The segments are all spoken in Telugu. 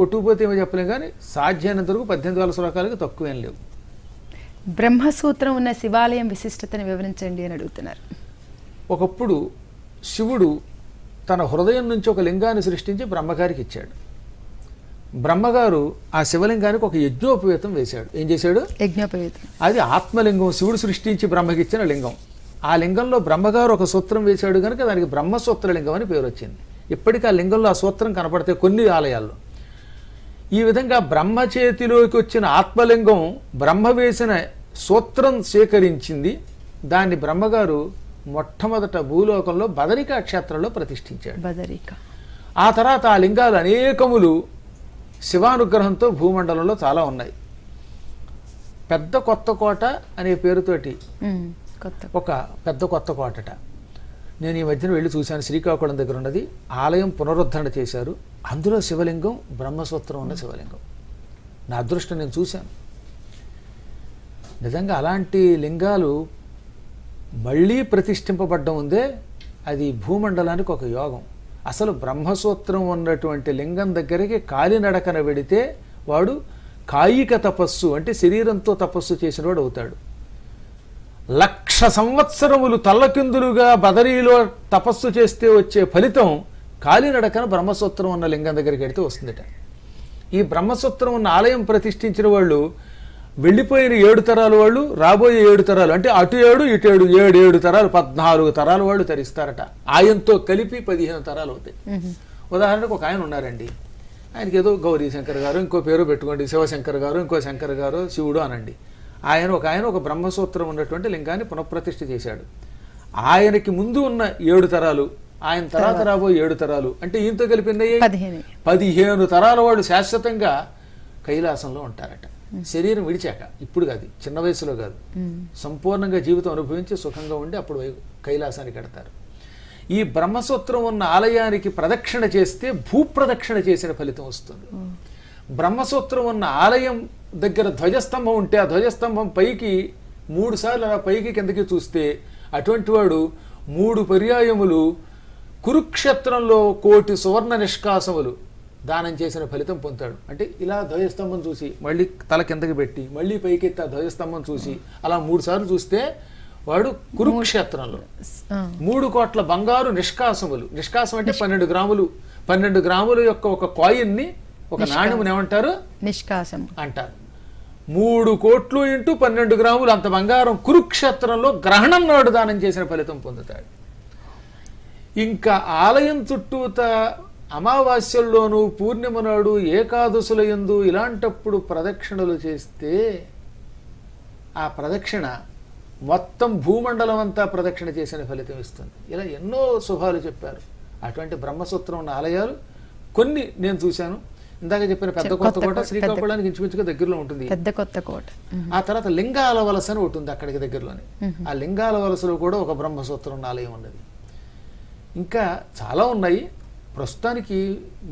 కొట్టుకుపోతే ఏమో చెప్పలేం కానీ సాధ్యమైనంత వరకు 18,000 శ్లోకాలకు తక్కువేం లేవు. బ్రహ్మసూత్రం ఉన్న శివాలయం విశిష్టతను వివరించండి అని అడుగుతున్నారు. ఒకప్పుడు శివుడు తన హృదయం నుంచి ఒక లింగాన్ని సృష్టించి బ్రహ్మగారికి ఇచ్చాడు. బ్రహ్మగారు ఆ శివలింగానికి ఒక యజ్ఞోపవేతం వేశాడు. ఏం చేశాడు? యజ్ఞోపవేతం. అది ఆత్మలింగం, శివుడు సృష్టించి బ్రహ్మకి ఇచ్చిన లింగం. ఆ లింగంలో బ్రహ్మగారు ఒక సూత్రం వేశాడు కనుక దానికి బ్రహ్మసూత్రలింగం అని పేరు వచ్చింది. ఇప్పటికీ ఆ లింగంలో ఆ సూత్రం కనపడితే కొన్ని ఆలయాల్లో. ఈ విధంగా బ్రహ్మ చేతిలోకి వచ్చిన ఆత్మలింగం బ్రహ్మ వేసిన సూత్రం స్వీకరించింది. దాన్ని బ్రహ్మగారు మొట్టమొదట భూలోకంలో బదరికా క్షేత్రంలో ప్రతిష్ఠించాడు. బదరికా. ఆ తర్వాత ఆ లింగాలు అనేకములు శివానుగ్రహంతో భూమండలంలో చాలా ఉన్నాయి. పెద్ద కొత్త కోట అనే పేరుతోటి ఒక పెద్ద కొత్త కోటట నేను ఈ మధ్యన వెళ్ళి చూశాను. శ్రీకాకుళం దగ్గర ఉన్నది. ఆలయం పునరుద్ధరణ చేశారు. అందులో శివలింగం బ్రహ్మసూత్రం ఉన్న శివలింగం. నా అదృష్టం, నేను చూశాను. నిజంగా అలాంటి లింగాలు మళ్ళీ ప్రతిష్ఠింపబడ్డం ఉందే, అది భూమండలానికి ఒక యోగం. అసలు బ్రహ్మసూత్రం ఉన్నటువంటి లింగం దగ్గరికి కాలినడకన వెడితే వాడు కాయిక తపస్సు అంటే శరీరంతో తపస్సు చేసిన వాడు అవుతాడు. 1,00,000 సంవత్సరములు తల్లకిందులుగా బదరీలో తపస్సు చేస్తే వచ్చే ఫలితం కాలినడకన బ్రహ్మసూత్రం ఉన్న లింగం దగ్గరికి వెడితే వస్తుందట. ఈ బ్రహ్మసూత్రం ఉన్న ఆలయం ప్రతిష్ఠించిన వాళ్ళు వెళ్ళిపోయిన 7 తరాలు వాళ్ళు, రాబోయే 7 తరాలు అంటే అటు 7 ఇటు 7 తరాలు 14 తరాలు వాళ్ళు తరిస్తారట. ఆయనతో కలిపి 15 తరాలు అవుతాయి. ఉదాహరణకు ఒక ఆయన ఉన్నారండి, ఆయనకి ఏదో గౌరీ శంకర్ గారు ఇంకో పేరు పెట్టుకోండి, శివశంకర్ గారు ఇంకో శంకర్ గారు, శివుడు అనండి. ఆయన ఒక బ్రహ్మసూత్రం ఉన్నటువంటి లింగాన్ని పునఃప్రతిష్ఠ చేశాడు. ఆయనకి ముందు ఉన్న 7 తరాలు, ఆయన తర్వాత రాబోయే 7 తరాలు అంటే ఈయనతో కలిపి 15 తరాల వాళ్ళు శాశ్వతంగా కైలాసంలో ఉంటారట. శరీరం విడిచాక, ఇప్పుడు కాదు, చిన్న వయసులో కాదు, సంపూర్ణంగా జీవితం అనుభవించి సుఖంగా ఉండి అప్పుడు కైలాసానికి కడతారు. ఈ బ్రహ్మసూత్రం ఉన్న ఆలయానికి ప్రదక్షిణ చేస్తే భూప్రదక్షిణ చేసిన ఫలితం వస్తుంది. బ్రహ్మసూత్రం ఉన్న ఆలయం దగ్గర ధ్వజస్తంభం ఉంటే ఆ ధ్వజస్తంభం పైకి 3 సార్లు అలా పైకి కిందకి చూస్తే అటువంటి వాడు 3 పర్యాయములు కురుక్షేత్రంలో 1,000,000 సువర్ణ నిష్కాసములు దానం చేసిన ఫలితం పొందుతాడు. అంటే ఇలా ధ్వజస్తంభం చూసి మళ్ళీ తల కిందకి పెట్టి మళ్ళీ పైకెత్తి ఆ ధ్వజస్తంభం చూసి అలా 3 సార్లు చూస్తే వాడు కురుక్షేత్రంలో 3 కోట్ల బంగారు నిష్కాసములు, నిష్కాసం అంటే 12 గ్రాములు, 12 గ్రాముల యొక్క ఒక కాయిన్ని, ఒక నాణ్యముని ఏమంటారు? నిష్కాసం అంటారు. 3 కోట్లు ఇంటూ 12 గ్రాములు అంత బంగారం కురుక్షేత్రంలో గ్రహణం నాడు దానం చేసిన ఫలితం పొందుతాడు. ఇంకా ఆలయం చుట్టూత అమావాస్యల్లోనూ పూర్ణిమ నాడు ఏకాదశుల యందు ఇలాంటప్పుడు ప్రదక్షిణలు చేస్తే ఆ ప్రదక్షిణ మొత్తం భూమండలం అంతా ప్రదక్షిణ చేసిన ఫలితం ఇస్తుంది. ఇలా ఎన్నో శుభాలు చెప్పారు. అటువంటి బ్రహ్మసూత్రం ఉన్న ఆలయాలు కొన్ని నేను చూశాను. ఇందాక చెప్పిన పెద్ద కొత్త కోట శ్రీకాకుళానికి ఇంచుమించుగా దగ్గరలో ఉంటుంది. పెద్ద కొత్త కోట. ఆ తర్వాత లింగాల వలస అని ఉంటుంది అక్కడికి దగ్గరలోనే. ఆ లింగాల వలసలో కూడా ఒక బ్రహ్మసూత్రం ఉన్న ఆలయం ఉన్నది. ఇంకా చాలా ఉన్నాయి. ప్రస్తుతానికి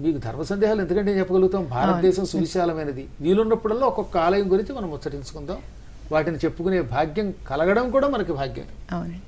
మీకు ధర్మ సందేహాలు ఎందుకంటే చెప్పగలుగుతాం. భారతదేశం సువిశాలమైనది. వీలున్నప్పుడల్లా ఒక్కొక్క ఆలయం గురించి మనం ముచ్చటించుకుందాం. వాటిని చెప్పుకునే భాగ్యం కలగడం కూడా మనకి భాగ్యం. అవునండి.